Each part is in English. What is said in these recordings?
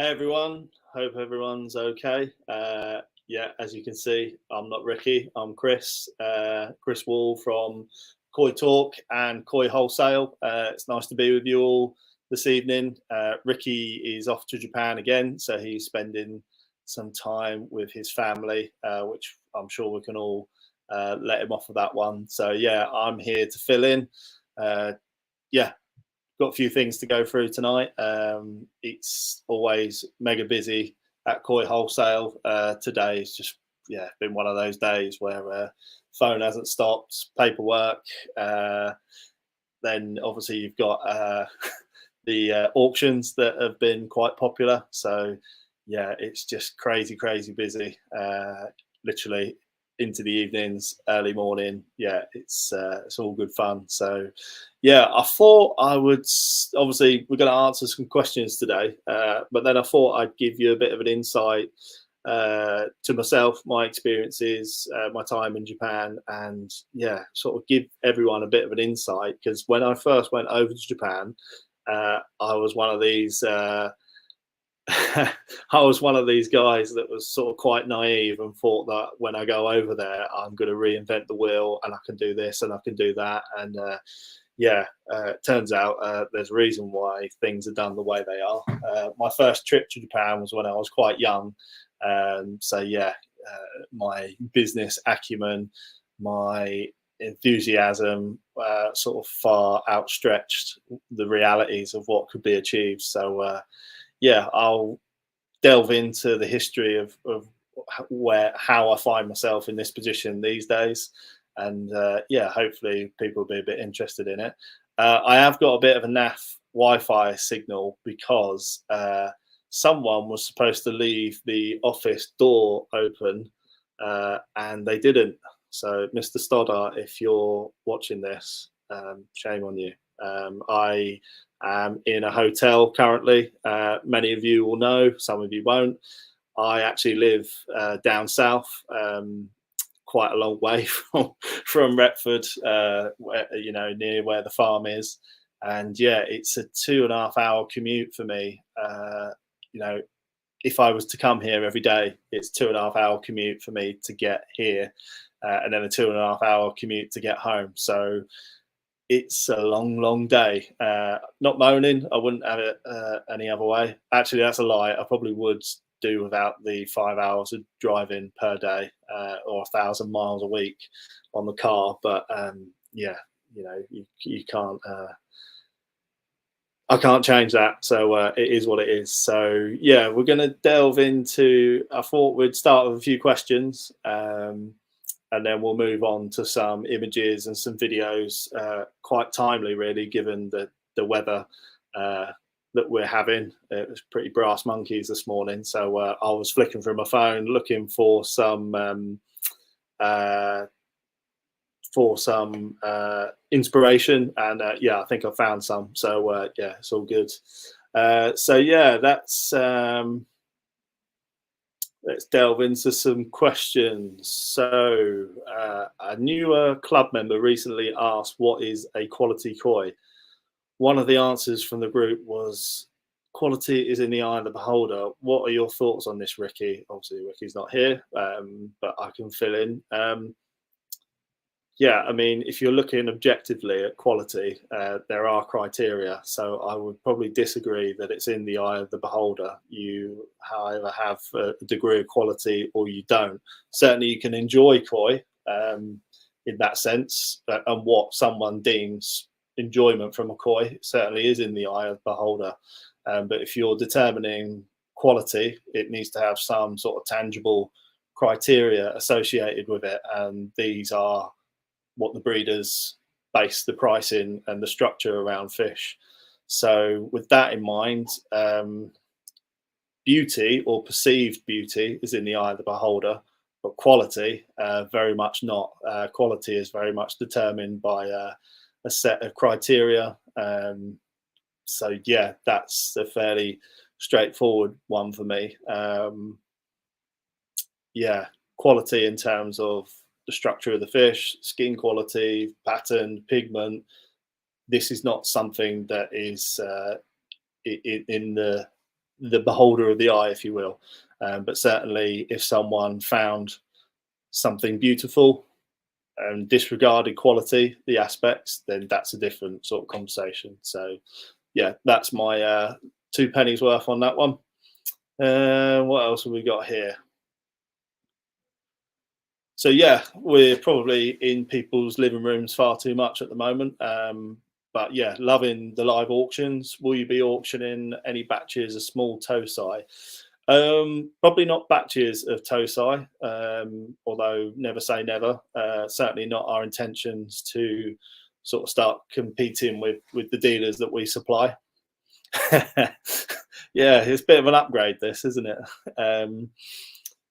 Hey everyone, hope everyone's okay. Yeah, as you can see, I'm not Ricky, I'm Chris, Chris Wall from Koi Talk and Koi Wholesale. It's nice to be with you all this evening. Ricky is off to Japan again, so he's spending some time with his family, which I'm sure we can all let him off of that one. So yeah, I'm here to fill in. Yeah, got a few things to go through tonight. It's always mega busy at Koi Wholesale. Today is just been one of those days where phone hasn't stopped, paperwork. Then obviously you've got the auctions that have been quite popular. So yeah, it's just crazy busy. Literally into the evenings, early morning. Yeah, it's all good fun. So yeah, I thought I would, obviously we're going to answer some questions today, but then I thought I'd give you a bit of an insight to myself, my experiences, my time in Japan, and yeah, sort of give everyone a bit of an insight, because when I first went over to Japan, I was one of these I was one of these guys that was sort of quite naive and thought that when I go over there, I'm going to reinvent the wheel and I can do this and I can do that. And it turns out there's a reason why things are done the way they are. My first trip to Japan was when I was quite young. My business acumen, my enthusiasm sort of far outstretched the realities of what could be achieved. So I'll delve into the history of how I find myself in this position these days, and hopefully people will be a bit interested in it. I have got a bit of a naff Wi-Fi signal because someone was supposed to leave the office door open and they didn't. So, Mr. Stoddart, if you're watching this, shame on you. I am in a hotel currently. Many of you will know, some of you won't. I actually live down south, quite a long way from Retford, near where the farm is. And yeah, it's a 2.5 hour commute for me. If I was to come here every day, it's 2.5 hour commute for me to get here, and then a 2.5 hour commute to get home. So it's a long day. Not moaning, I wouldn't have it any other way. Actually, that's a lie. I probably would do without the 5 hours of driving per day, or 1,000 miles a week on the car. But you can't. I can't change that. So it is what it is. So yeah, we're going to delve into. I thought we'd start with a few questions. And then we'll move on to some images and some videos, quite timely, really, given the weather that we're having. It was pretty brass monkeys this morning. So I was flicking through my phone, looking for some inspiration. And I think I found some. So it's all good. That's... let's delve into some questions. So a newer club member recently asked, what is a quality koi? One of the answers from the group was, quality is in the eye of the beholder. What are your thoughts on this, Ricky? Obviously, Ricky's not here, but I can fill in. I mean, if you're looking objectively at quality, there are criteria. So I would probably disagree that it's in the eye of the beholder. You, however, have a degree of quality or you don't. Certainly, you can enjoy koi in that sense, and what someone deems enjoyment from a koi certainly is in the eye of the beholder. But if you're determining quality, it needs to have some sort of tangible criteria associated with it, and these are what the breeders base the pricing and the structure around fish. So with that in mind, beauty or perceived beauty is in the eye of the beholder, but quality, very much not. Quality is very much determined by a set of criteria. So yeah, that's a fairly straightforward one for me. Quality in terms of the structure of the fish, skin quality, pattern, pigment. This is not something that is in the the beholder of the eye, if you will. But certainly, if someone found something beautiful and disregarded quality, the aspects, then that's a different sort of conversation. So, yeah, that's my 2 pennies worth on that one. What else have we got here? So yeah, we're probably in people's living rooms far too much at the moment. But yeah, loving the live auctions. Will you be auctioning any batches of small tosai? Probably not batches of tosai, although never say never. Certainly not our intentions to sort of start competing with the dealers that we supply. Yeah, it's a bit of an upgrade, this, isn't it?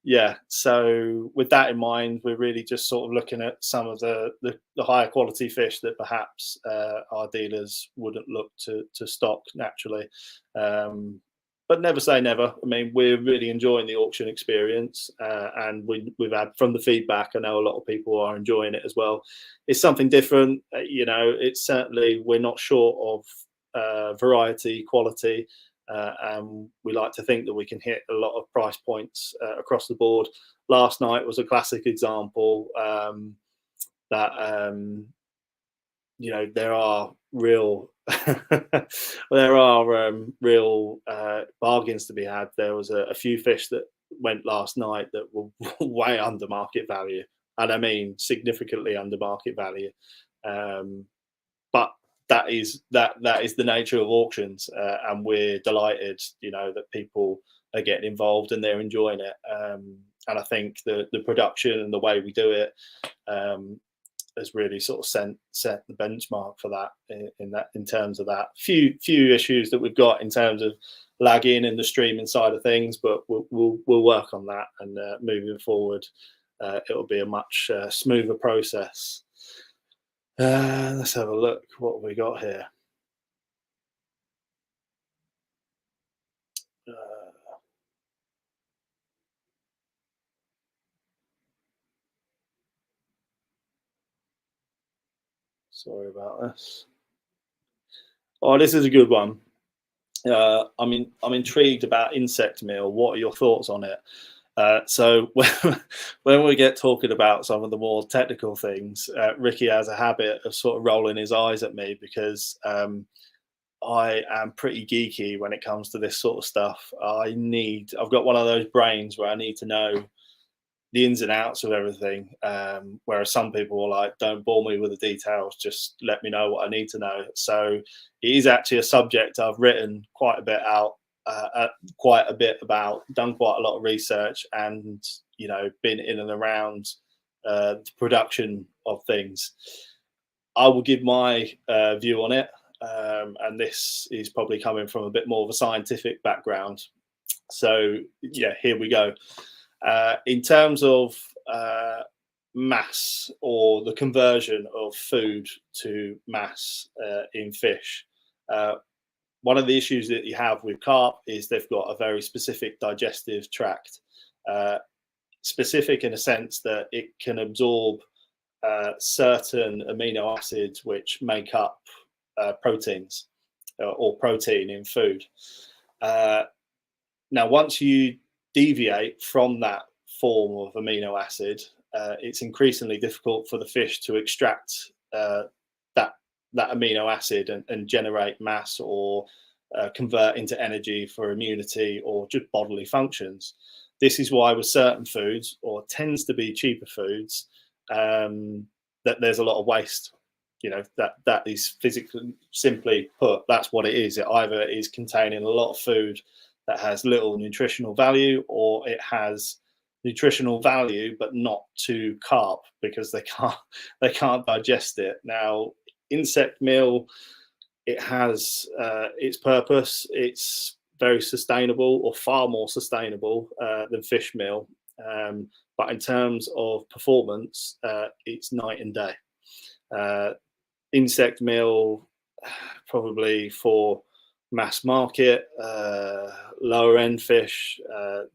Yeah, so with that in mind, we're really just sort of looking at some of the higher quality fish that perhaps our dealers wouldn't look to stock naturally. But never say never. I mean, we're really enjoying the auction experience, and we've had from the feedback, I know a lot of people are enjoying it as well. It's something different, you know. It's certainly, we're not short of variety, quality. And we like to think that we can hit a lot of price points across the board. Last night was a classic example that you know, there are real real bargains to be had. There was a few fish that went last night that were way under market value, and I mean significantly under market value. But that is the nature of auctions, and we're delighted, you know, that people are getting involved and they're enjoying it. And I think the production and the way we do it has really sort of set the benchmark for that in terms of that. Few issues that we've got in terms of lagging in the streaming side of things, but we'll work on that, and moving forward, it'll be a much smoother process. Let's have a look. What have we got here? Sorry about this. Oh, this is a good one. I'm intrigued about insect meal. What are your thoughts on it? So when we get talking about some of the more technical things, Ricky has a habit of sort of rolling his eyes at me because I am pretty geeky when it comes to this sort of stuff. I've got one of those brains where I need to know the ins and outs of everything. Whereas some people are like, don't bore me with the details, just let me know what I need to know. So it is actually a subject I've written quite a bit out, quite a bit about, done quite a lot of research, and, you know, been in and around the production of things. I will give my view on it. And this is probably coming from a bit more of a scientific background. So yeah, here we go. In terms of mass, or the conversion of food to mass in fish, one of the issues that you have with carp is they've got a very specific digestive tract. Specific in a sense that it can absorb certain amino acids which make up proteins or protein in food. Now, once you deviate from that form of amino acid, it's increasingly difficult for the fish to extract that amino acid and generate mass, or convert into energy for immunity or just bodily functions. This is why with certain foods, or tends to be cheaper foods, that there's a lot of waste. You know, that is physically, simply put, that's what it is. It either is containing a lot of food that has little nutritional value, or it has nutritional value but not to carp because they can't digest it. Now, insect meal, it has its purpose. It's very sustainable, or far more sustainable than fish meal. But in terms of performance, it's night and day. Insect meal, probably for mass market, lower end fish,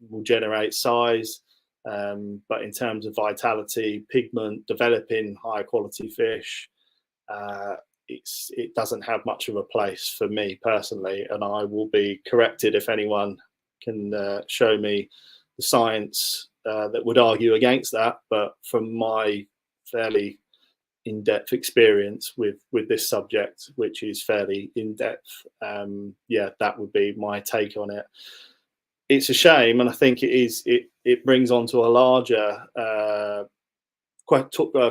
will generate size, but in terms of vitality, pigment, developing higher quality fish, it doesn't have much of a place for me personally, and I will be corrected if anyone can show me the science that would argue against that. But from my fairly in-depth experience with this subject, which is fairly in-depth, yeah, that would be my take on it. It's a shame, and I think it brings on to a larger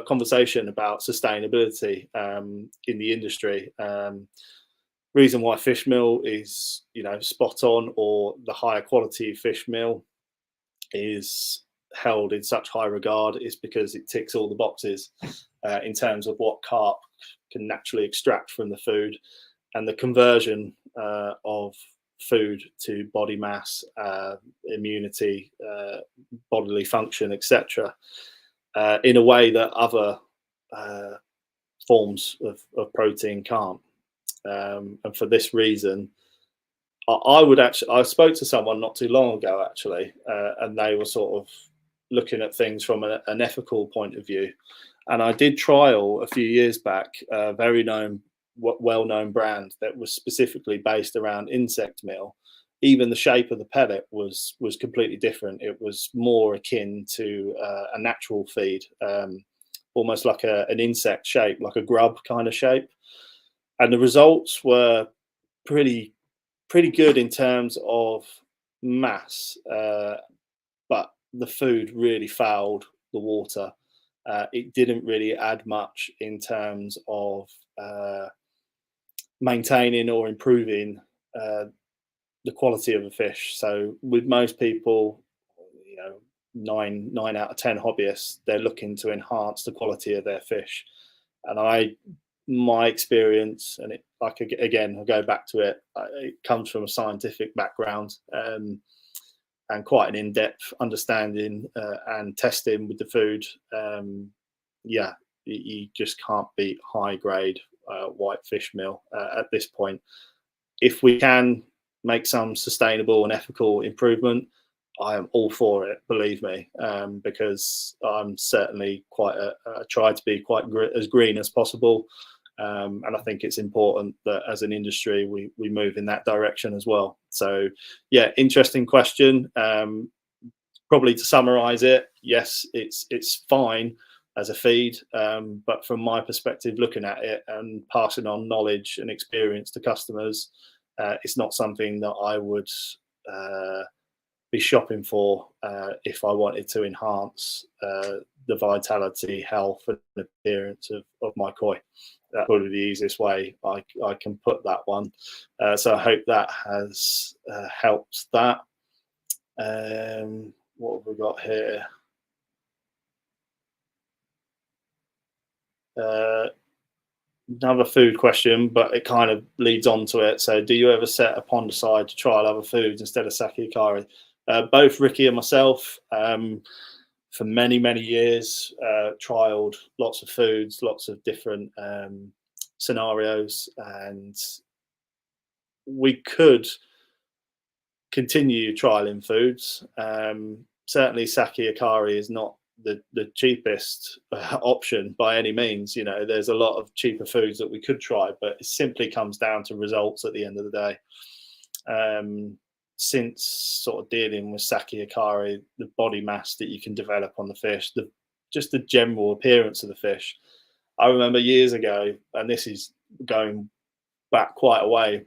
conversation about sustainability in the industry. Reason why fish meal is, you know, spot on, or the higher quality fish meal is held in such high regard, is because it ticks all the boxes in terms of what carp can naturally extract from the food, and the conversion of food to body mass, immunity, bodily function, etc., in a way that other forms of protein can't. And for this reason, I spoke to someone not too long ago actually, and they were sort of looking at things from an ethical point of view. And I did trial a few years back a very well-known brand that was specifically based around insect meal. Even the shape of the pellet was completely different. It was more akin to a natural feed, almost like an insect shape, like a grub kind of shape. And the results were pretty good in terms of mass, but the food really fouled the water. It didn't really add much in terms of maintaining or improving the quality of a fish. So with most people, you know, nine out of 10 hobbyists, they're looking to enhance the quality of their fish. And my experience, and again, I'll go back to it. It comes from a scientific background and quite an in-depth understanding and testing with the food. Yeah, you just can't beat high-grade white fish meal at this point. If we can make some sustainable and ethical improvement, I am all for it, believe me, because I'm certainly try to be quite as green as possible. And I think it's important that as an industry, we move in that direction as well. So yeah, interesting question. Probably to summarize it, yes, it's fine as a feed, but from my perspective, looking at it and passing on knowledge and experience to customers, it's not something that I would be shopping for if I wanted to enhance the vitality, health, and appearance of my koi. That's probably the easiest way I can put that one. So I hope that has helped that. What have we got here? Another food question, but it kind of leads on to it. So do you ever set a pond aside to trial other foods instead of sake akari? Both Ricky and myself, for many years, trialed lots of foods, lots of different scenarios, and we could continue trialing foods. Certainly sake akari is not the cheapest option by any means. You know, there's a lot of cheaper foods that we could try, but it simply comes down to results at the end of the day. Since sort of dealing with sake akari, the body mass that you can develop on the fish, just the general appearance of the fish. I remember years ago, and this is going back quite a way,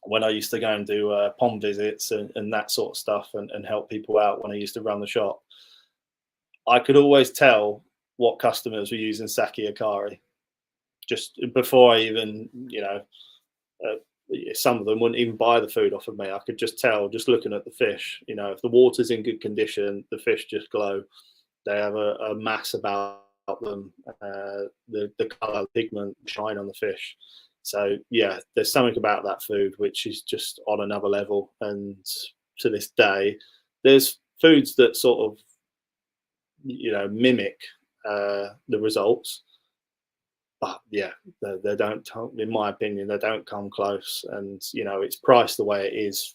when I used to go and do pond visits and that sort of stuff, and help people out when I used to run the shop. I could always tell what customers were using sake akari just before I even, you know, some of them wouldn't even buy the food off of me. I could just tell, just looking at the fish, you know, if the water's in good condition, the fish just glow. They have a mass about them, the color, pigment, shine on the fish. So yeah, there's something about that food which is just on another level. And to this day, there's foods that sort of, you know, mimic the results, but yeah, they don't, in my opinion, they don't come close. And you know, it's priced the way it is.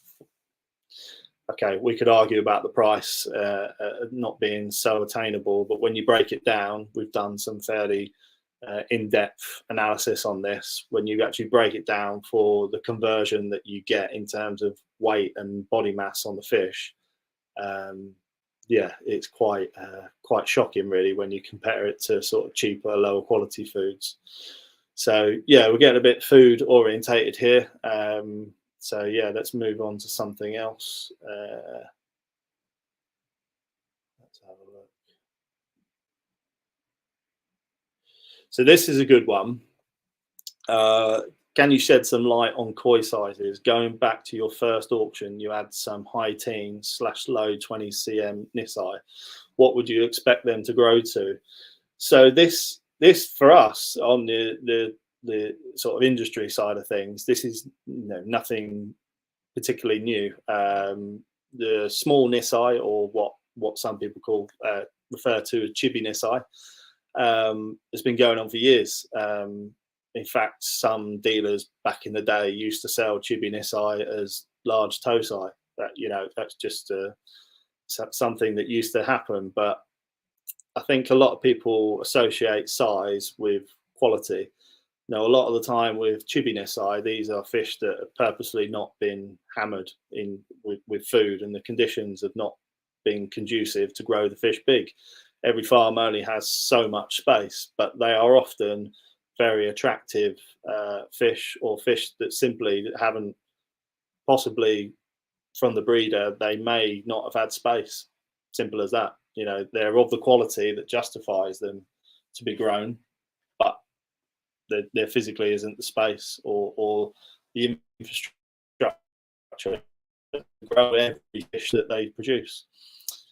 Okay, we could argue about the price not being so attainable, but when you break it down, we've done some fairly in-depth analysis on this. When you actually break it down for the conversion that you get in terms of weight and body mass on the fish, yeah, it's quite shocking really when you compare it to sort of cheaper, lower quality foods. So yeah, we're getting a bit food orientated here. So yeah, let's move on to something else. Let's have a look. So this is a good one. Can you shed some light on koi sizes? Going back to your first auction, you had some high teens / low 20 cm Nisai. What would you expect them to grow to? So this for us on the sort of industry side of things, this is nothing particularly new. The small Nisai, or what some people refer to as chibi Nisai, has been going on for years. In fact, some dealers back in the day used to sell chibi Nisai as large tosai. That's just something that used to happen. But I think a lot of people associate size with quality. Now, a lot of the time with chibi Nisai, these are fish that have purposely not been hammered in with food, and the conditions have not been conducive to grow the fish big. Every farm only has so much space, but they are often very attractive fish, or fish that simply haven't, possibly from the breeder, they may not have had space. Simple as that. They're of the quality that justifies them to be grown, but there physically isn't the space or the infrastructure to grow every fish that they produce.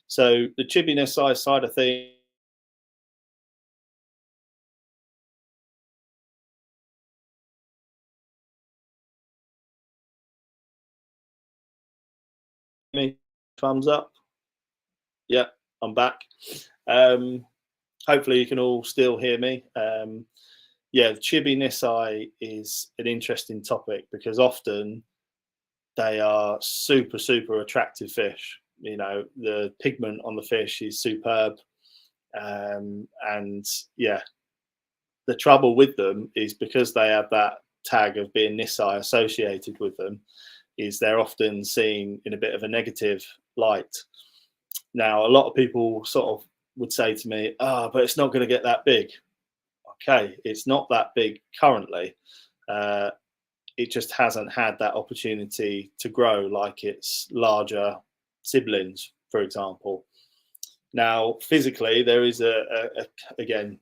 So the chibi Nisai side of things, thumbs up. Yeah, I'm back. Hopefully you can all still hear me. Yeah, the chibi Nisai is an interesting topic because often they are super attractive fish. The pigment on the fish is superb, and yeah, the trouble with them is because they have that tag of being Nisai associated with them, is they're often seen in a bit of a negative light. Now, a lot of people sort of would say to me, but it's not going to get that big. Okay, it's not that big currently. It just hasn't had that opportunity to grow like its larger siblings, for example. Now, physically, there is again,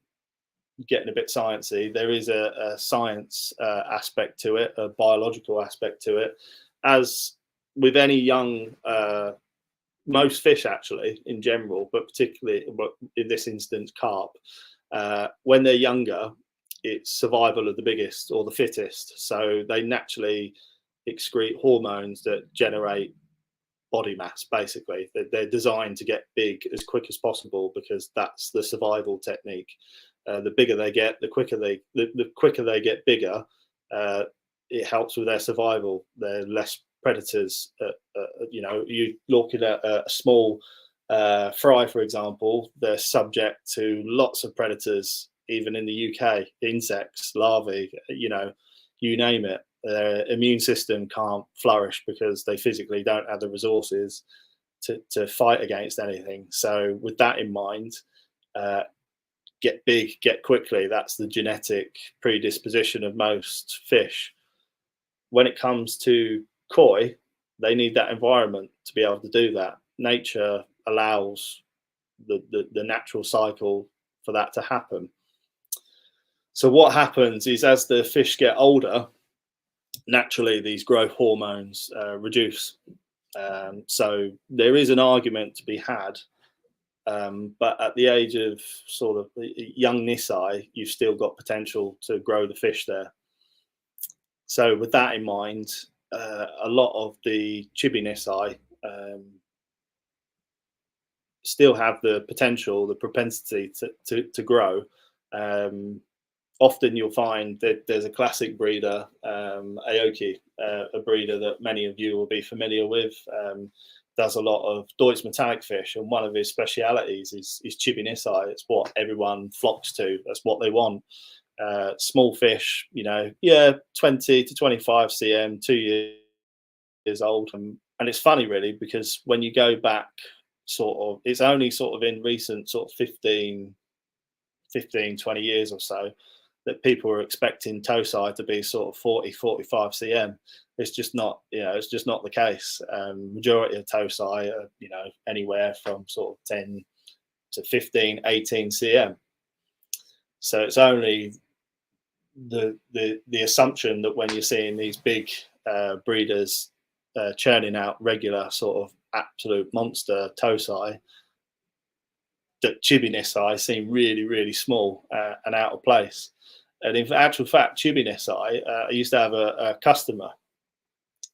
getting a bit sciencey, there is a science aspect to it, a biological aspect to it. As with any young, most fish actually in general, but particularly in this instance, carp, when they're younger, it's survival of the biggest or the fittest. So they naturally excrete hormones that generate body mass. Basically, they're designed to get big as quick as possible because that's the survival technique. The bigger they get, the quicker they get bigger. It helps with their survival. They're less predators. You looking at a small fry, for example, they're subject to lots of predators, even in the UK, insects, larvae, you name it. Their immune system can't flourish because they physically don't have the resources to fight against anything. So with that in mind, get big, get quickly. That's the genetic predisposition of most fish. When it comes to koi, they need that environment to be able to do that. Nature allows the natural cycle for that to happen. So what happens is, as the fish get older, naturally these growth hormones reduce. So there is an argument to be had, but at the age of sort of young Nisai, you've still got potential to grow the fish there. So with that in mind, a lot of the chibi Nisai still have the potential, the propensity to grow. Often you'll find that there's a classic breeder, Aoki, a breeder that many of you will be familiar with. does a lot of Deutsch metallic fish, and one of his specialities is chibi nisai. It's what everyone flocks to. That's what they want. Small fish, you know, yeah, 20 to 25 cm, 2 years old. And it's funny, really, because when you go back, sort of, it's only sort of in recent sort of 15, 20 years or so that people are expecting tosai to be sort of 40, 45 cm. It's just not, you know, it's just not the case. Majority of tosai are, you know, anywhere from sort of 10 to 15, 18 cm. So it's only the assumption that when you're seeing these big breeders churning out regular sort of absolute monster tosai, that chibi nisai seem really, really small and out of place. And in actual fact, chibi nisai, I used to have a customer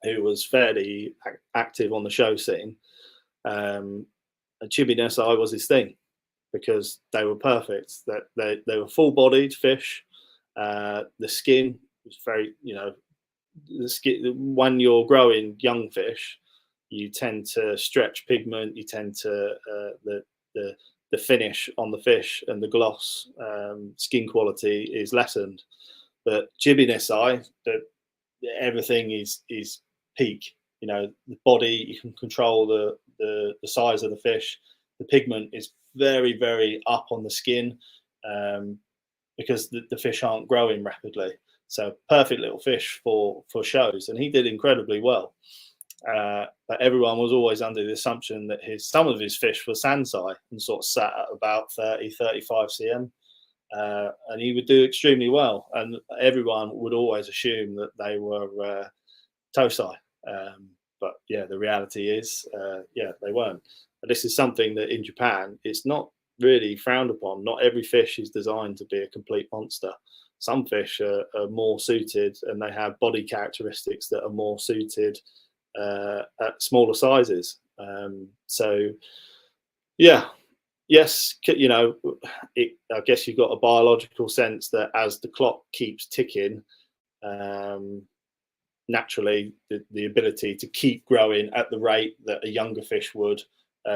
who was fairly active on the show scene, and chibi nisai was his thing because they were perfect. That they were full-bodied fish. The skin was very, you know, the skin, when you're growing young fish, you tend to stretch pigment. You tend to the finish on the fish and the gloss, skin quality is lessened. But chibi nisai, everything is peak. You know, the body, you can control the size of the fish. The pigment is very, very up on the skin, because the fish aren't growing rapidly. So perfect little fish for shows, and he did incredibly well. But everyone was always under the assumption that some of his fish were sansai and sort of sat at about 30, 35 cm. And he would do extremely well. And everyone would always assume that they were tosai. But yeah, the reality is, yeah, they weren't. But this is something that in Japan, it's not really frowned upon. Not every fish is designed to be a complete monster. Some fish are more suited, and they have body characteristics that are more suited at smaller sizes. So yeah, yes, you know, I guess you've got a biological sense that as the clock keeps ticking, naturally the ability to keep growing at the rate that a younger fish would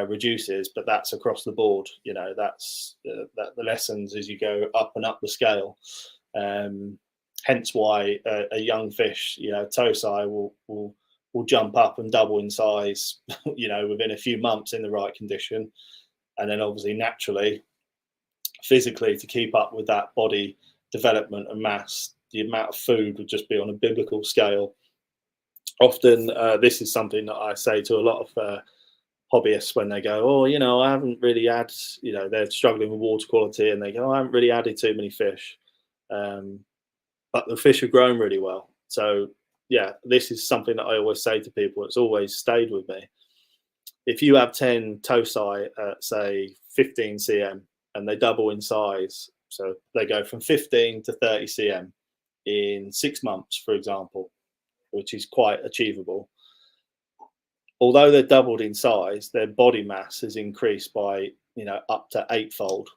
reduces, but that's across the board. You know, that's that the lessons as you go up and up the scale. Hence why a young fish, you know, tosai will jump up and double in size, you know, within a few months in the right condition. And then obviously naturally, physically, to keep up with that body development and mass, the amount of food would just be on a biblical scale. Often this is something that I say to a lot of hobbyists when they go, oh, you know, I haven't really had, you know, they're struggling with water quality, and they go, oh, I haven't really added too many fish. But the fish have grown really well. So yeah, this is something that I always say to people. It's always stayed with me. If you have 10 tosai at say 15 cm and they double in size, so they go from 15 to 30 cm in 6 months, for example, which is quite achievable. Although they're doubled in size, their body mass has increased by, you know, up to 8-fold.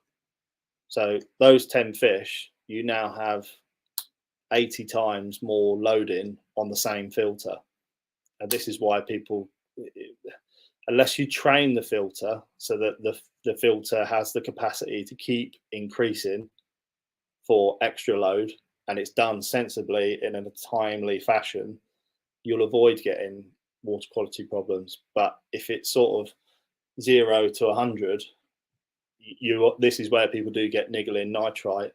So those 10 fish, you now have 80 times more loading on the same filter. And this is why people, unless you train the filter so that the filter has the capacity to keep increasing for extra load, and it's done sensibly in a timely fashion, you'll avoid getting water quality problems. But if it's sort of 0 to 100, this is where people do get niggling nitrite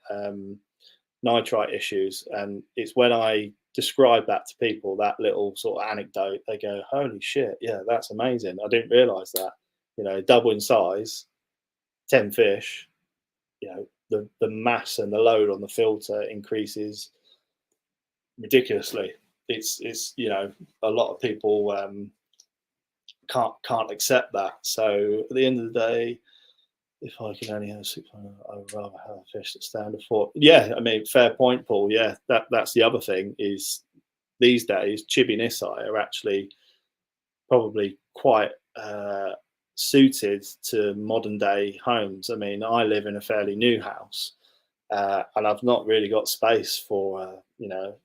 issues. And it's when I describe that to people, that little sort of anecdote, they go, holy shit, yeah, that's amazing, I didn't realize that. You know, double in size, 10 fish, you know, the mass and the load on the filter increases ridiculously. It's you know, a lot of people can't accept that. So at the end of the day, if I can only have 600, I would rather have a fish that stand for. Yeah, I mean, fair point, Paul. Yeah, that's the other thing is these days chibi nisai are actually probably quite suited to modern day homes. I mean, I live in a fairly new house, and I've not really got space for you know,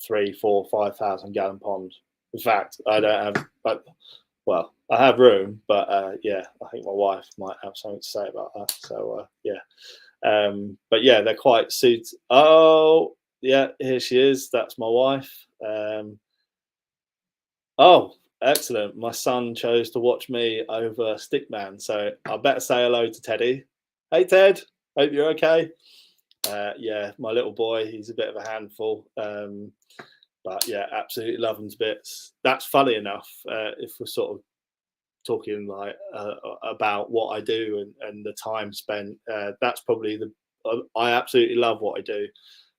3, 4, 5,000 gallon pond. In fact, I don't have. But well, I have room, but yeah, I think my wife might have something to say about that. So yeah, but yeah, they're quite suited. Oh, yeah, here she is. That's my wife. Oh, excellent. My son chose to watch me over Stickman, so I better say hello to Teddy. Hey, Ted. Hope you're okay. Yeah, my little boy, he's a bit of a handful. But yeah, absolutely love him to bits. That's funny enough. If we're sort of talking like about what I do and the time spent, that's probably I absolutely love what I do.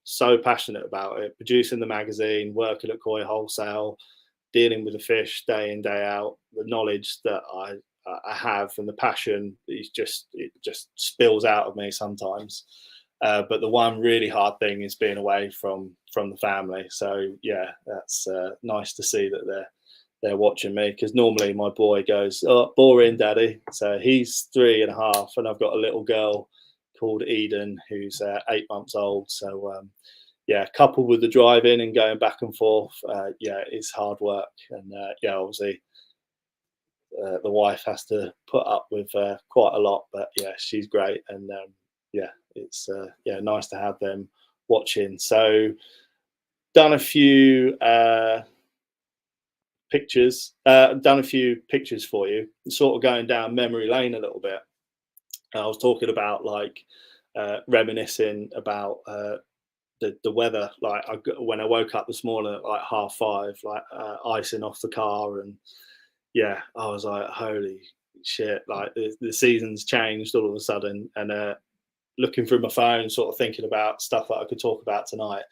So passionate about it. Producing the magazine, working at Koi Wholesale, dealing with the fish day in day out. The knowledge that I have and the passion is just it just spills out of me sometimes. But the one really hard thing is being away from the family. So yeah, that's nice to see that they're watching me, because normally my boy goes, "Oh, boring, daddy." So he's 3.5, and I've got a little girl called Eden who's 8 months old. So yeah, coupled with the driving and going back and forth, yeah, it's hard work. And yeah, obviously the wife has to put up with quite a lot, but yeah, she's great. And yeah, it's yeah, nice to have them watching. So done a few done a few pictures for you, sort of going down memory lane a little bit. I was talking about like reminiscing about the weather. Like when I woke up this morning at like 5:30, like icing off the car, and yeah, I was like, holy shit! Like the season's changed all of a sudden, and looking through my phone, sort of thinking about stuff that I could talk about tonight.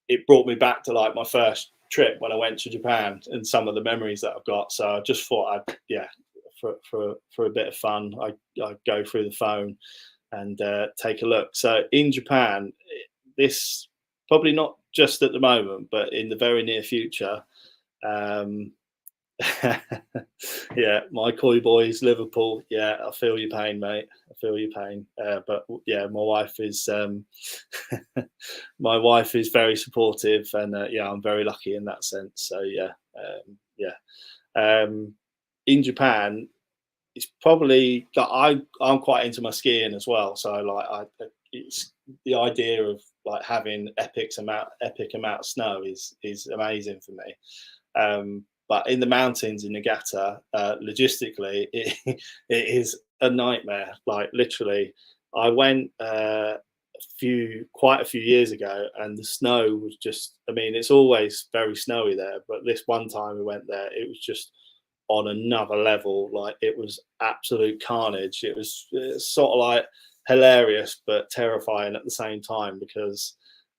It brought me back to like my first trip when I went to Japan and some of the memories that I've got. So I just thought I'd, yeah, for a bit of fun, I go through the phone and take a look. So in Japan, this probably not just at the moment, but in the very near future. Um, yeah, my Koi boys, Liverpool. Yeah, I feel your pain, mate. I feel your pain. But yeah, my wife is my wife is very supportive, and yeah, I'm very lucky in that sense. So yeah, yeah. Um, in Japan, it's probably I'm quite into my skiing as well. So like it's the idea of like having epic amount of snow is amazing for me. But in the mountains in Niigata, logistically, it is a nightmare. Like literally, I went quite a few years ago, and the snow was just. I mean, it's always very snowy there, but this one time we went there, it was just on another level. Like it was absolute carnage. It was sort of like hilarious but terrifying at the same time, because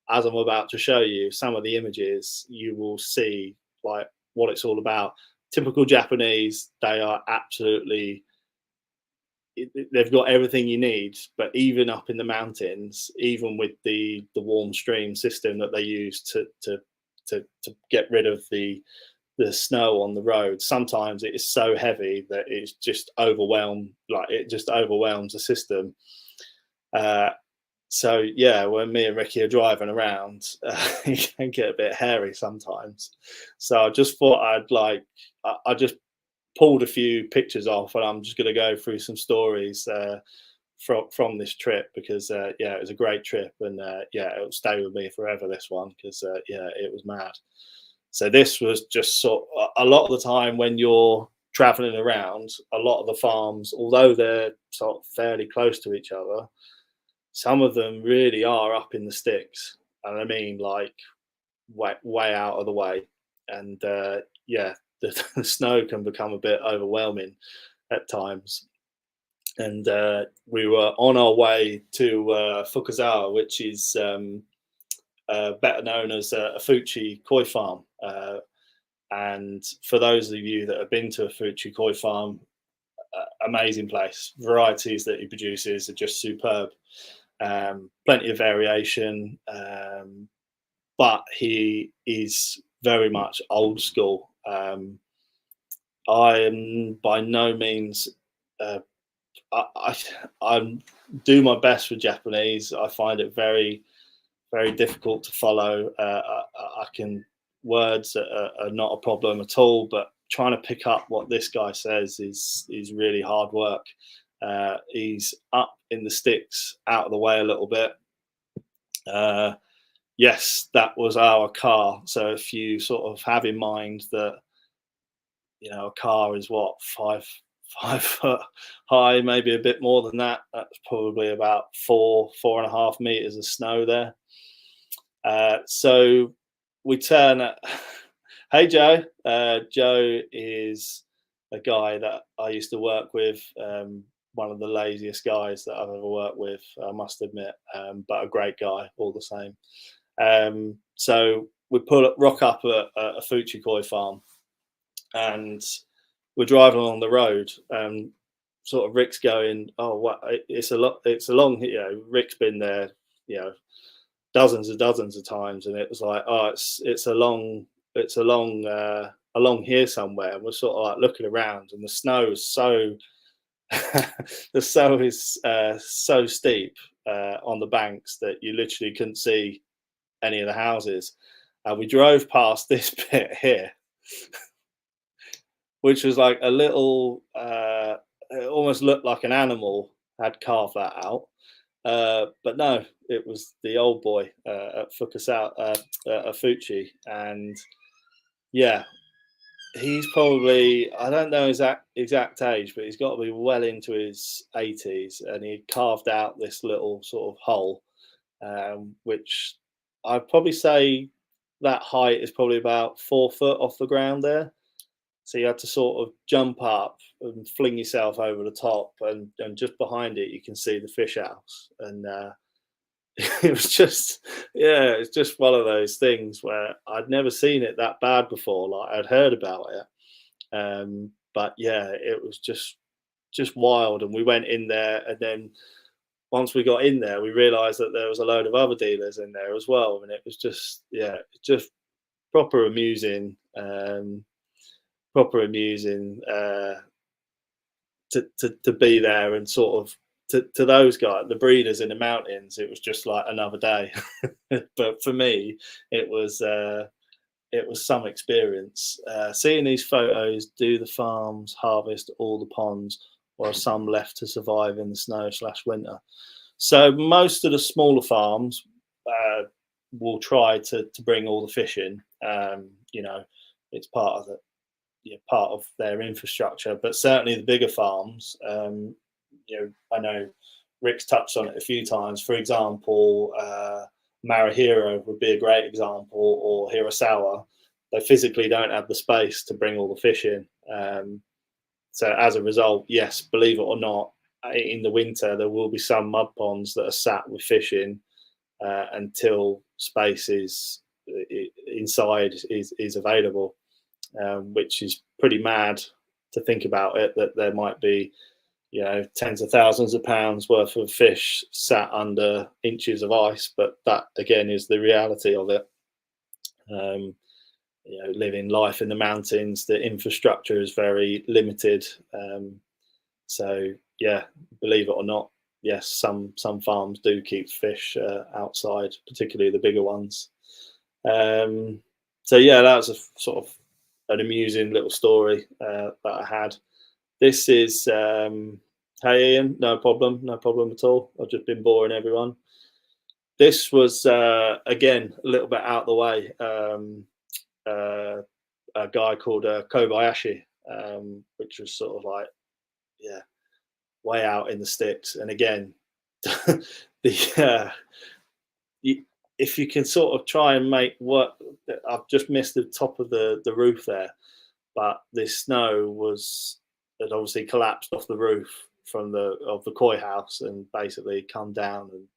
as I'm about to show you some of the images, you will see like what it's all about. Typical Japanese, they are absolutely they've got everything you need, but even up in the mountains, even with the warm stream system that they use to get rid of the snow on the road, sometimes it is so heavy that it's just overwhelmed, like it just overwhelms the system. uh, so yeah, when me and Ricky are driving around, it can get a bit hairy sometimes. So I just thought I just pulled a few pictures off, and I'm just going to go through some stories from this trip, because yeah, it was a great trip, and yeah, it'll stay with me forever, this one, because yeah, it was mad. So this was just a lot of the time when you're traveling around, a lot of the farms, although they're sort of fairly close to each other, some of them really are up in the sticks, and I mean like way out of the way. And yeah, the snow can become a bit overwhelming at times. And we were on our way to Fukuzawa, which is better known as a Fuchi koi farm. And for those of you that have been to a Fuchi koi farm, amazing place. Varieties that he produces are just superb. Plenty of variation, but he is very much old school. I am by no means. I do my best with Japanese. I find it very difficult to follow. I can words are not a problem at all, but trying to pick up what this guy says is really hard work. He's up in the sticks, out of the way a little bit. Yes, that was our car. So if you sort of have in mind that, a car is what, 5 foot high, maybe a bit more than that. That's probably about 4.5 meters of snow there. So we turn at, hey Joe. Joe is a guy that I used to work with, one of the laziest guys that I've ever worked with, I must admit, but a great guy all the same. So we rock up at a Fuchi Koi farm, and we're driving along the road, and sort of Rick's going, "Oh, what? It's a lot. It's a long. Rick's been there, dozens of times, and it was like, oh, it's along here somewhere." And we're sort of like looking around, and the snow is so the snow is so steep on the banks that you literally couldn't see any of the houses. And we drove past this bit here, which was like a little, it almost looked like an animal had carved that out. But no, it was the old boy at Fuchi. And yeah, he's probably, I don't know his exact age, but he's got to be well into his 80s. And he carved out this little sort of hole, which I'd probably say that height is probably about 4 foot off the ground there. So you had to sort of jump up and fling yourself over the top, and just behind it you can see the fish house. And it was just, it's just one of those things where I'd never seen it that bad before. Like, I'd heard about it, but yeah, it was just wild. And we went in there, and then once we got in there, we realised that there was a load of other dealers in there as well, and it was just proper amusing. To be there, and sort of to those guys, the breeders in the mountains, it was just like another day. But for me, it was some experience. Seeing these photos, do the farms harvest all the ponds, or are some left to survive in the snow/winter? So most of the smaller farms will try to bring all the fish in. It's part of their infrastructure, but certainly the bigger farms, I know Rick's touched on it a few times. For example, Marahiro would be a great example, or Hirasawa. They physically don't have the space to bring all the fish in. So as a result, yes, believe it or not, in the winter there will be some mud ponds that are sat with fish in until space inside is available. Which is pretty mad to think about it, that there might be, tens of thousands of pounds worth of fish sat under inches of ice. But that again is the reality of it. Living life in the mountains, the infrastructure is very limited. So yeah, believe it or not, yes, some farms do keep fish outside, particularly the bigger ones. So yeah, that was a sort of an amusing little story that I had. This is, hey Ian, no problem at all. I've just been boring everyone. This was, again, a little bit out the way. A guy called Kobayashi, which was sort of like, way out in the sticks. And again, if you can sort of try and make what, I've just missed the top of the roof there, but this snow had obviously collapsed off the roof of the koi house and basically come down. And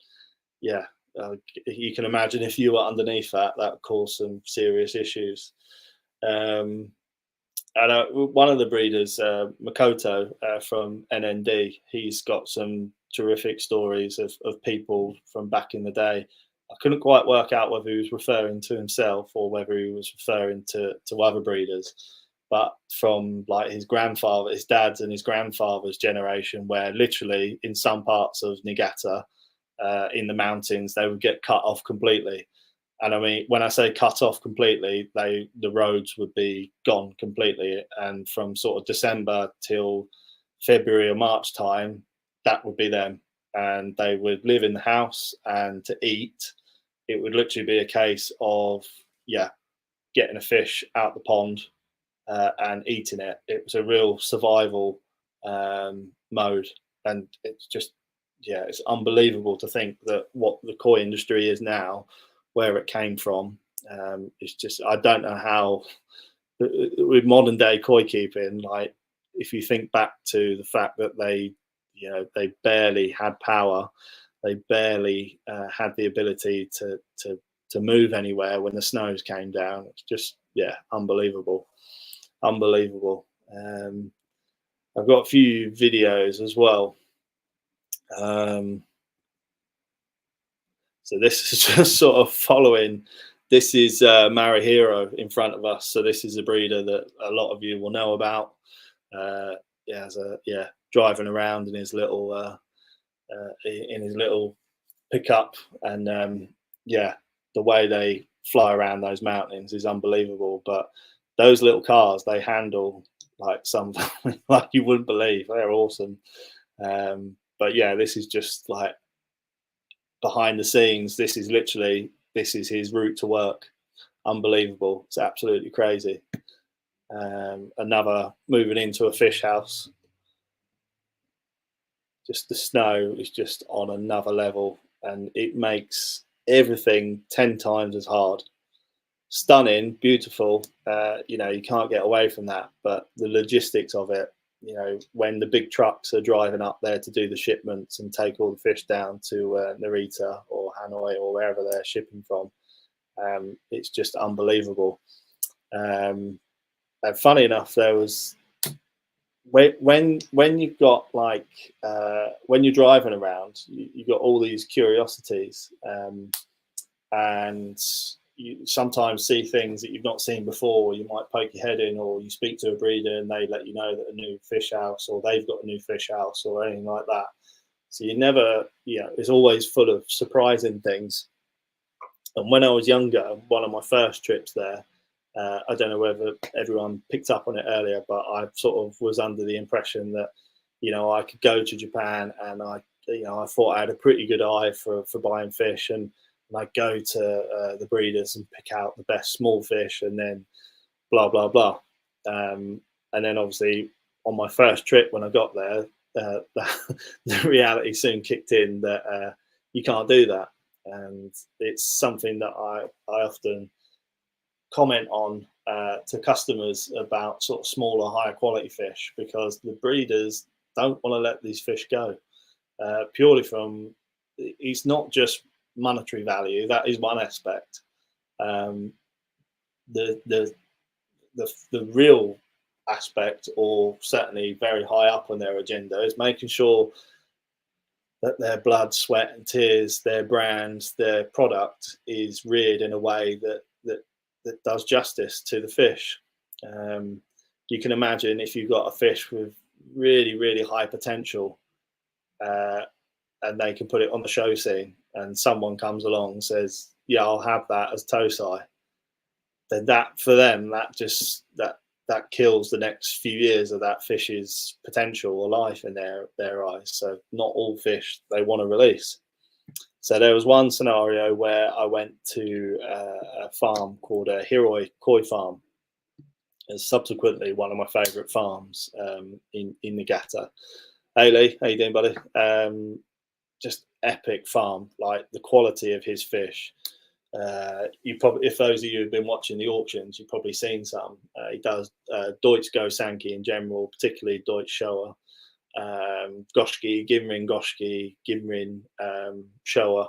you can imagine if you were underneath that caused some serious issues. And one of the breeders, Makoto from NND, he's got some terrific stories of people from back in the day. I couldn't quite work out whether he was referring to himself or whether he was referring to other breeders, but from like his dad's and his grandfather's generation, where literally in some parts of Niigata, in the mountains, they would get cut off completely. And I mean, when I say cut off completely, the roads would be gone completely. And from sort of December till February or March time, that would be them. And they would live in the house, and to eat, it would literally be a case of, yeah, getting a fish out the pond and eating it. It was a real survival mode. And it's just, yeah, it's unbelievable to think that what the koi industry is now, where it came from. It's just, I don't know how, with modern day koi keeping, like if you think back to the fact that they, you know, they barely had power, they barely had the ability to move anywhere when the snows came down. It's just, yeah, unbelievable, unbelievable. I've got a few videos as well. So this is just sort of following. This is Marihiro in front of us. So this is a breeder that a lot of you will know about. Yeah, driving around in his little pickup, and yeah, the way they fly around those mountains is unbelievable. But those little cars, they handle like something like you wouldn't believe. They're awesome. But yeah, this is just like behind the scenes. This is his route to work. Unbelievable. It's absolutely crazy. Another moving into a fish house. Just the snow is just on another level, and it makes everything 10 times as hard. Stunning, beautiful. You know, you can't get away from that. But the logistics of it, you know, when the big trucks are driving up there to do the shipments and take all the fish down to Narita or Hanoi or wherever they're shipping from, it's just unbelievable. And funny enough, there was when you've got like when you're driving around, you've got all these curiosities, and you sometimes see things that you've not seen before. You might poke your head in, or you speak to a breeder and they let you know that a new fish house, or they've got a new fish house, or anything like that. So you never, you know, it's always full of surprising things. And when I was younger, one of my first trips there, I don't know whether everyone picked up on it earlier, but I sort of was under the impression that, you know, I could go to Japan, and I thought I had a pretty good eye for buying fish, and I'd go to the breeders and pick out the best small fish, and then blah, blah, blah. And then obviously on my first trip when I got there, the reality soon kicked in that you can't do that. And it's something that I often comment on to customers about sort of smaller, higher quality fish, because the breeders don't want to let these fish go purely from, it's not just monetary value. That is one aspect. The real aspect, or certainly very high up on their agenda, is making sure that their blood, sweat and tears, their brand, their product is reared in a way that does justice to the fish. You can imagine if you've got a fish with really, really high potential, and they can put it on the show scene, and someone comes along and says, yeah, I'll have that as Tosai, then that, for them, that kills the next few years of that fish's potential or life in their eyes. So not all fish they want to release. So there was one scenario where I went to a farm called a Hiroi Koi Farm. It's subsequently one of my favourite farms in Niigata. Hey Lee, how you doing, buddy? Just epic farm, like the quality of his fish. You probably, if those of you who've been watching the auctions, you've probably seen some. He does Deutsch Go Sanki in general, particularly Deutsch Showa, Goshki, Gimrin Goshki, Gimrin Showa.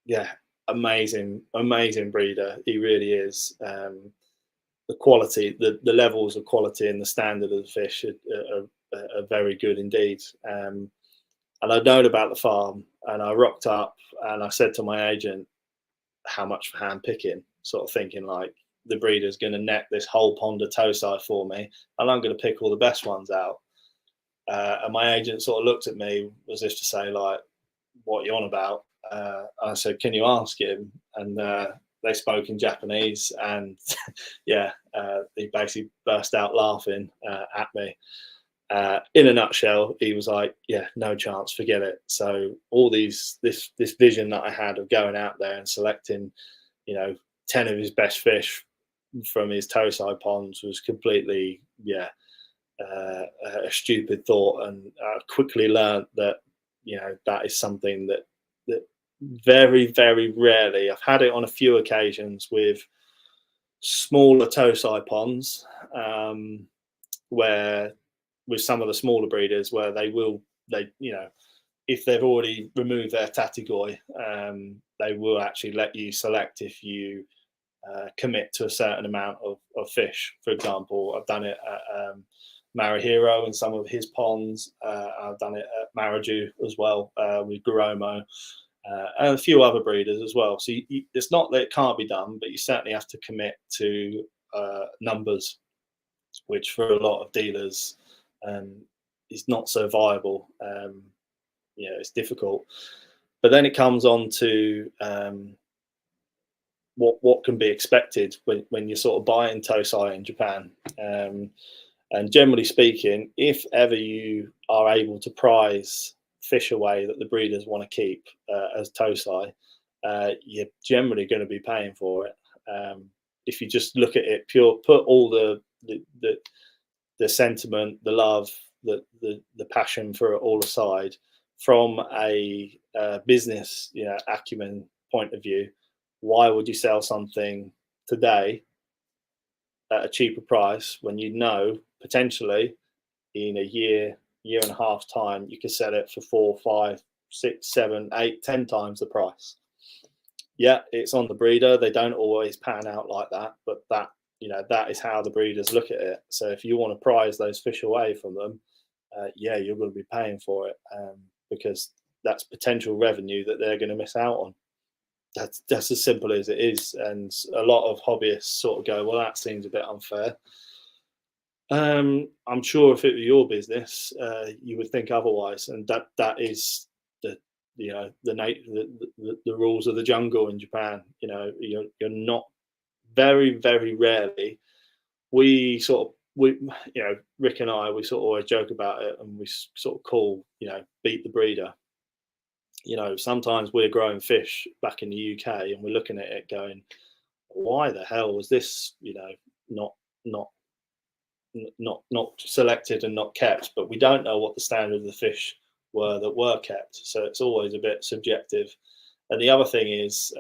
Yeah, amazing breeder. He really is. The quality, the levels of quality and the standard of the fish are very good indeed. And I'd known about the farm, and I rocked up and I said to my agent, how much for hand picking? Sort of thinking like, the breeder's going to net this whole pond of Tosai for me, and I'm going to pick all the best ones out. And my agent sort of looked at me as if to say, like, what are you on about? I said, can you ask him? And they spoke in Japanese, and yeah, he basically burst out laughing at me. In a nutshell, he was like, yeah, no chance, forget it. So all this vision that I had of going out there and selecting, 10 of his best fish from his Tosai ponds was completely, a stupid thought. And I quickly learned that, that is something that very, very rarely, I've had it on a few occasions with smaller Tosai ponds, where with some of the smaller breeders, where if they've already removed their tatigoi, they will actually let you select if you commit to a certain amount of fish. For example, I've done it at Marahiro in some of his ponds. I've done it at Maraju as well, with Garomo, and a few other breeders as well. So it's not that it can't be done, but you certainly have to commit to numbers, which for a lot of dealers is not so viable. It's difficult. But then it comes on to what can be expected when you're sort of buying Tosai in Japan. And generally speaking, if ever you are able to prize fish away that the breeders want to keep as Tosai, you're generally going to be paying for it. If you just look at it put all the sentiment, the love, the passion for it all aside, from a business acumen point of view, why would you sell something today at a cheaper price when you know potentially in a year and a half time you could sell it for 4, 5, 6, 7, 8, 10 times the price? Yeah, it's on the breeder. They don't always pan out like that, but that is how the breeders look at it. So if you want to prize those fish away from them, you're going to be paying for it, because that's potential revenue that they're going to miss out on. That's as simple as it is. And a lot of hobbyists sort of go, well, that seems a bit unfair. I'm sure if it were your business, you would think otherwise, and that is the rules of the jungle in Japan. You're not, very, very rarely. Rick and I, we sort of always joke about it, and we sort of call, beat the breeder. Sometimes we're growing fish back in the UK and we're looking at it going, why the hell was this, not selected and not kept? But we don't know what the standard of the fish were that were kept. So it's always a bit subjective. And the other thing is,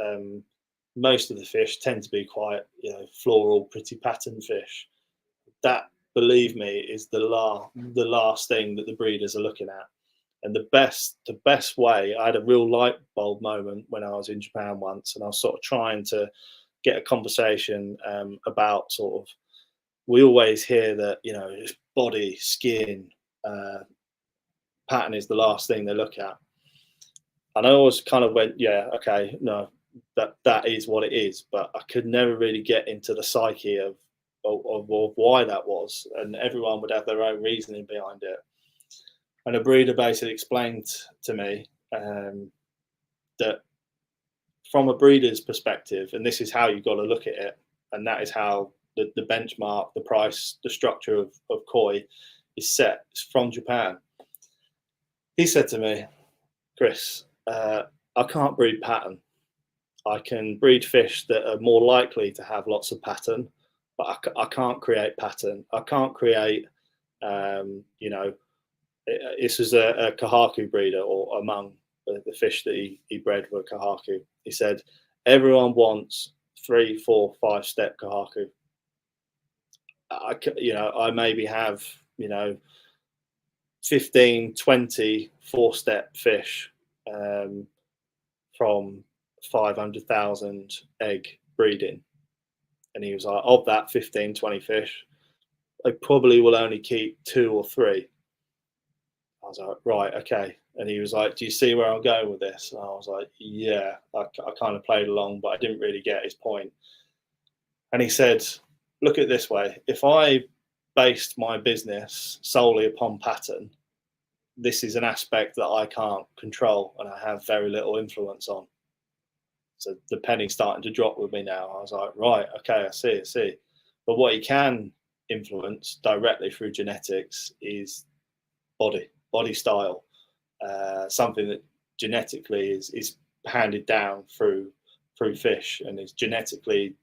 most of the fish tend to be quite, floral, pretty pattern fish. That, believe me, is the last thing that the breeders are looking at. And the best way, I had a real light bulb moment when I was in Japan once, and I was sort of trying to get a conversation about sort of, we always hear that, body, skin, pattern is the last thing they look at. And I always kind of went, yeah, okay, no, that is what it is. But I could never really get into the psyche of why that was. And everyone would have their own reasoning behind it. And a breeder basically explained to me that from a breeder's perspective, and this is how you've got to look at it, and that is how the benchmark, the price, the structure of koi is set from Japan. He said to me, Chris, I can't breed pattern. I can breed fish that are more likely to have lots of pattern, but I can't create pattern. I can't create, this was a kahaku breeder, or among the fish that he bred were kahaku. He said, everyone wants 3, 4, 5 step kahaku. I maybe have, 15, 20 4-step fish from 500,000 egg breeding. And he was like, of that 15, 20 fish, I probably will only keep 2 or 3. I was like, right, okay. And he was like, do you see where I'm going with this? And I was like, yeah. I kind of played along, but I didn't really get his point. And he said, look at it this way. If I based my business solely upon pattern, this is an aspect that I can't control and I have very little influence on. So the penny's starting to drop with me now. I was like, right, okay, I see. But what you can influence directly through genetics is body style, something that genetically is handed down through fish and is genetically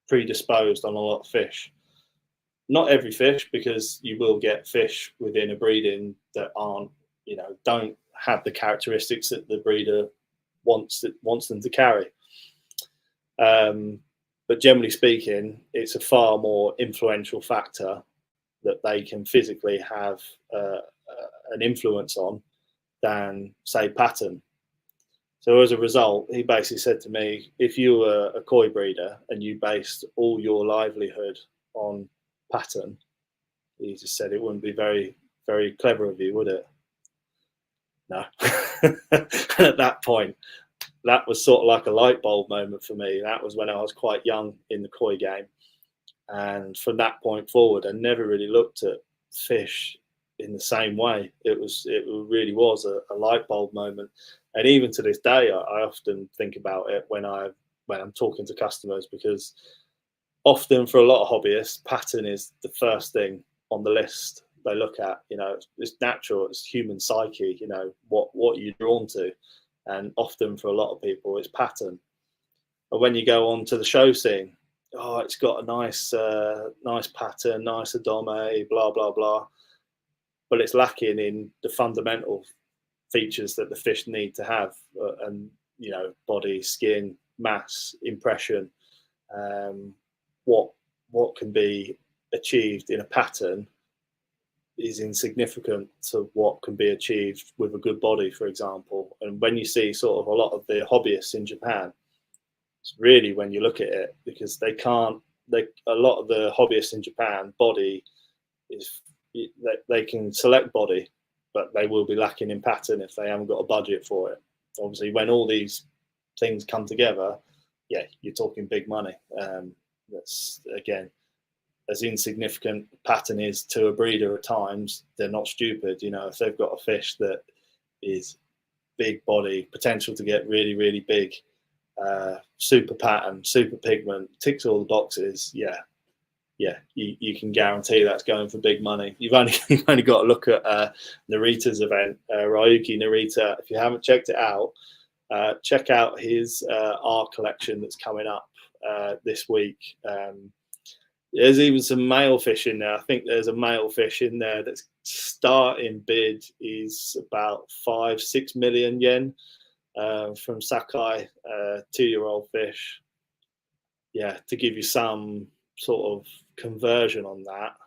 predisposed on a lot of fish. Not every fish, because you will get fish within a breeding that aren't, don't have the characteristics that the breeder wants them to carry. But generally speaking, it's a far more influential factor that they can physically have an influence on than, say, pattern. So as a result, he basically said to me, if you were a koi breeder and you based all your livelihood on pattern, he just said it wouldn't be very, very clever of you, would it? No. At that point, that was sort of like a light bulb moment for me. That was when I was quite young in the koi game. And from that point forward, I never really looked at fish in the same way. It really was a light bulb moment. And even to this day, I often think about it when I'm talking to customers, because often for a lot of hobbyists, pattern is the first thing on the list they look at. It's natural, it's human psyche, what you're drawn to. And often for a lot of people, it's pattern. But when you go on to the show scene, oh, it's got a nice pattern, nice adome, blah, blah, blah. But it's lacking in the fundamental features that the fish need to have, and body, skin, mass, impression. What can be achieved in a pattern is insignificant to what can be achieved with a good body, for example. And when you see sort of a lot of the hobbyists in Japan, it's really, when you look at it, because a lot of the hobbyists in Japan, body is, they can select body, but they will be lacking in pattern if they haven't got a budget for it. Obviously, when all these things come together, yeah, you're talking big money. That's, again, as insignificant pattern is to a breeder at times, they're not stupid. If they've got a fish that is big body, potential to get really, really big, super pattern, super pigment, ticks all the boxes, yeah, you can guarantee that's going for big money. You've only got to look at Narita's event, Ryuki Narita. If you haven't checked it out, check out his art collection that's coming up this week. There's even some male fish in there. I think there's a male fish in there that's starting bid is about 5-6 million yen from Sakai, 2-year-old fish. Yeah, to give you some sort of conversion on that,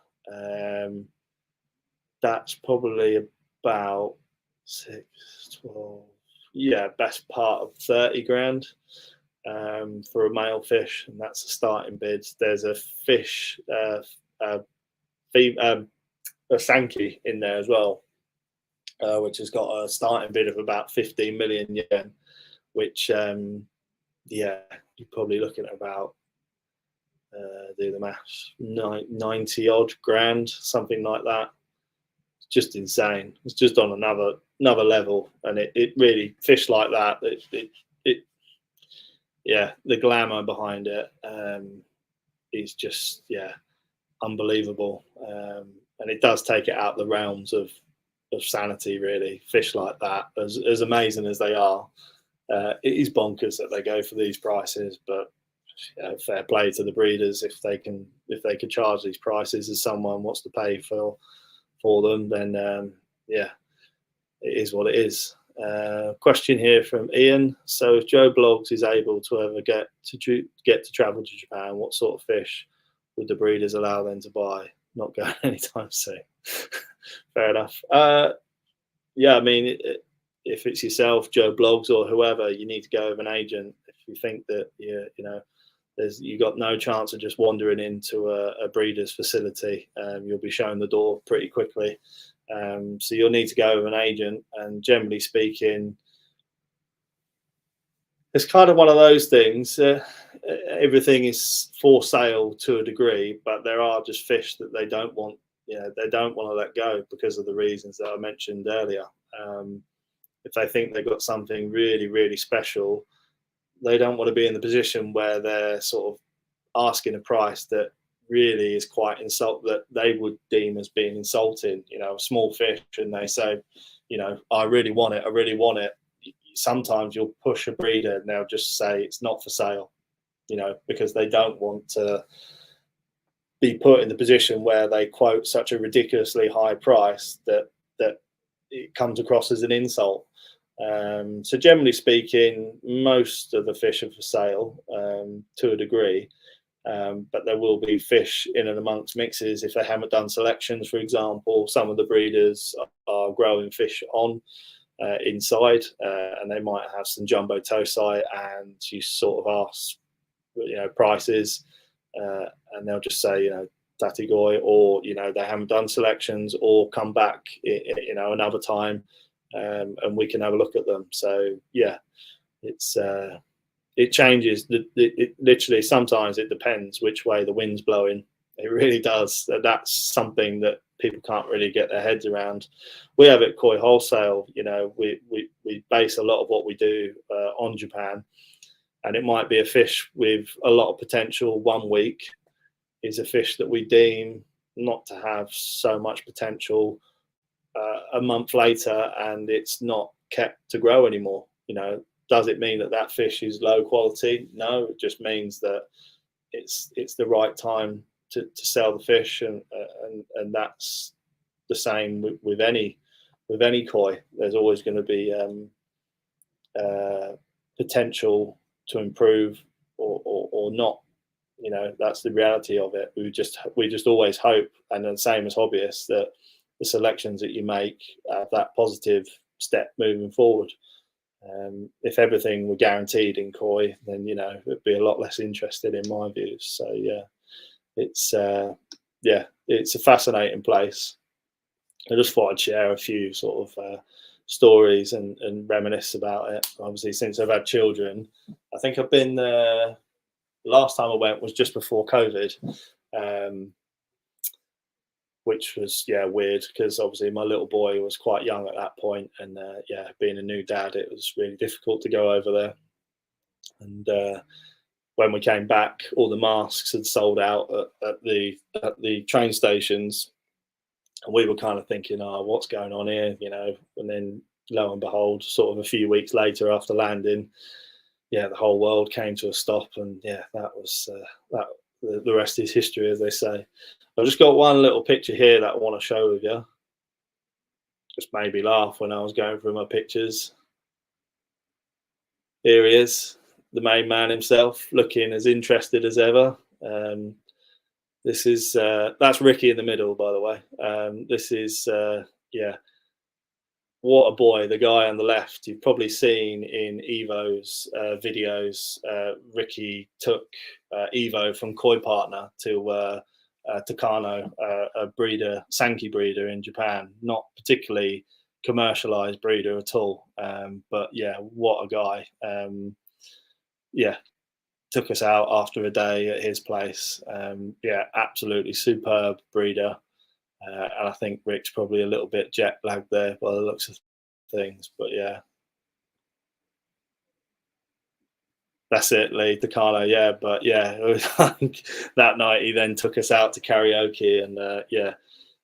that's probably about 6, 12, best part of 30 grand. For a male fish, and that's a starting bid. There's a fish, a Sankey in there as well, which has got a starting bid of about 15 million yen, which, you're probably looking at about, do the maths, 90 odd grand, something like that. It's just insane. It's just on another level, and it really, fish like that, the glamour behind it is just, unbelievable. And it does take it out the realms of sanity, really. Fish like that, as amazing as they are, it is bonkers that they go for these prices. But fair play to the breeders. If they can charge these prices, as someone wants to pay for them, then it is what it is. Question here from Ian. So if Joe Bloggs is able to ever get to travel to Japan, what sort of fish would the breeders allow them to buy? Not going anytime soon. Fair enough. I mean, if it's yourself, Joe Bloggs, or whoever, you need to go with an agent. If you think that you got no chance of just wandering into a breeder's facility, you'll be shown the door pretty quickly. So you'll need to go with an agent, and generally speaking, it's kind of one of those things. Everything is for sale to a degree, but there are just fish that they don't want they don't want to let go because of the reasons that I mentioned earlier. If they think they've got something really, really special, they don't want to be in the position where they're sort of asking a price that really is quite that they would deem as being insulting. A small fish, and they say, I really want it, I really want it. Sometimes you'll push a breeder and they'll just say it's not for sale, because they don't want to be put in the position where they quote such a ridiculously high price that it comes across as an insult. So generally speaking, most of the fish are for sale to a degree, but there will be fish in and amongst mixes if they haven't done selections. For example, some of the breeders are growing fish on inside, and they might have some jumbo tosi, and you sort of ask, prices, and they'll just say, Tatigoi, or they haven't done selections, or come back another time, and we can have a look at them. So yeah, it changes. It literally, sometimes it depends which way the wind's blowing. It really does. That's something that people can't really get their heads around. We have at Koi Wholesale, we base a lot of what we do on Japan, and it might be a fish with a lot of potential. 1 week is a fish that we deem not to have so much potential a month later, and it's not kept to grow anymore. Does it mean that that fish is low quality? No, it just means that it's the right time to sell the fish, and that's the same with any koi. There's always going to be potential to improve or not. That's the reality of it. We just always hope, and the same as hobbyists, that the selections that you make have that positive step moving forward. If everything were guaranteed in koi, then it'd be a lot less interested in my views. So yeah, it's a fascinating place. I just thought I'd share a few sort of stories and reminisce about it. Obviously, since I've had children, I think I've been there. Last time I went was just before COVID, which was weird, because obviously my little boy was quite young at that point, and being a new dad, it was really difficult to go over there. And when we came back, all the masks had sold out at the train stations, and we were kind of thinking, oh, what's going on here, and then lo and behold, sort of a few weeks later after landing, the whole world came to a stop, and that was that. The rest is history, as they say. I've just got one little picture here that I want to show with you. Just made me laugh when I was going through my pictures. Here he is, the main man himself, looking as interested as ever. This is that's Ricky in the middle, by the way. This is what a boy. The guy on the left, you've probably seen in Evo's videos. Ricky took Evo from Koi Partner to Takano, a breeder, Sankey breeder in Japan. Not particularly commercialized breeder at all, but what a guy. Took us out after a day at his place. Absolutely superb breeder. And I think Rick's probably a little bit jet lagged there by the looks of things, but that's it, Lee Takano. But it was like that night he then took us out to karaoke, and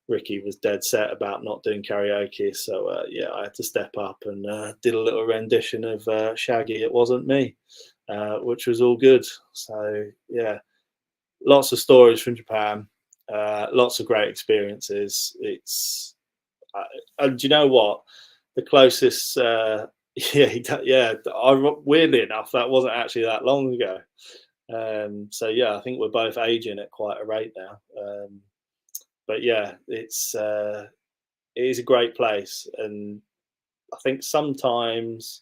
Ricky was dead set about not doing karaoke, so I had to step up and did a little rendition of Shaggy, It Wasn't Me, which was all good. So lots of stories from Japan. Lots of great experiences. It's and you know what, the closest weirdly enough, that wasn't actually that long ago. I think we're both aging at quite a rate now. But it is a great place, and I think sometimes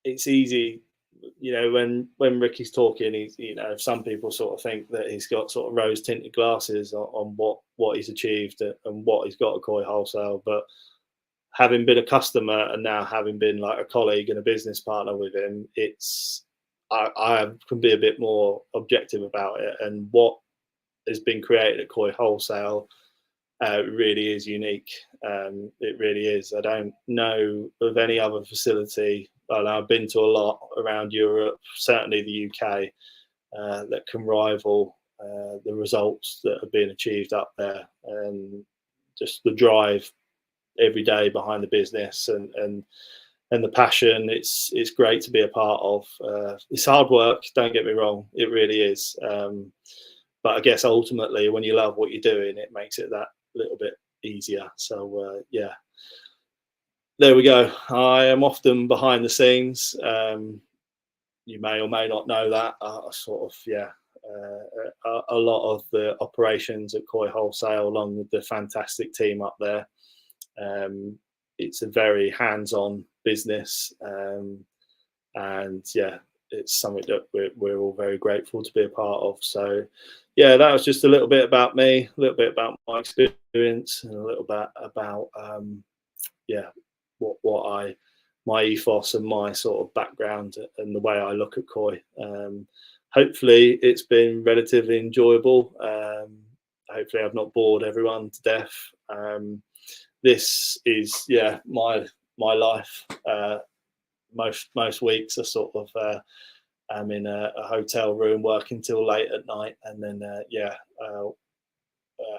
it's easy, when Ricky's talking, he's, some people sort of think that he's got sort of rose tinted glasses on what he's achieved and what he's got at Koi Wholesale. But having been a customer and now having been like a colleague and a business partner with him, I can be a bit more objective about it. And what has been created at Koi Wholesale really is unique. It really is. I don't know of any other facility. Well, I've been to a lot around Europe, certainly the UK, that can rival the results that have been achieved up there, and just the drive every day behind the business, and the passion. It's great to be a part of. It's hard work, don't get me wrong, it really is. But I guess ultimately, when you love what you're doing, it makes it that little bit easier. So yeah, there we go. I am often behind the scenes. You may or may not know that. Sort of, yeah. A lot of the operations at Koi Wholesale, along with the fantastic team up there. It's a very hands-on business, and yeah, it's something that we're all very grateful to be a part of. So yeah, that was just a little bit about me, a little bit about my experience, and a little bit about yeah, my ethos and my sort of background and the way I look at Koi. Hopefully it's been relatively enjoyable. Hopefully I've not bored everyone to death. This is, yeah, my life. Most weeks are sort of I'm in a hotel room working till late at night, and then yeah,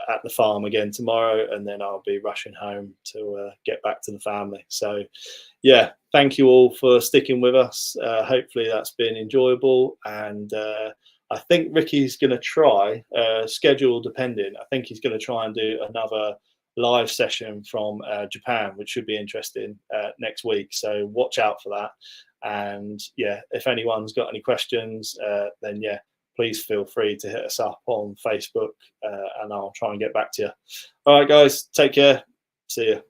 at the farm again tomorrow, and then I'll be rushing home to get back to the family. So yeah, thank you all for sticking with us. Hopefully that's been enjoyable, and I think Ricky's going to try, schedule depending, I think he's going to try and do another live session from Japan, which should be interesting next week. So watch out for that. And yeah, if anyone's got any questions, then yeah, please feel free to hit us up on Facebook, and I'll try and get back to you. All right, guys, take care. See you.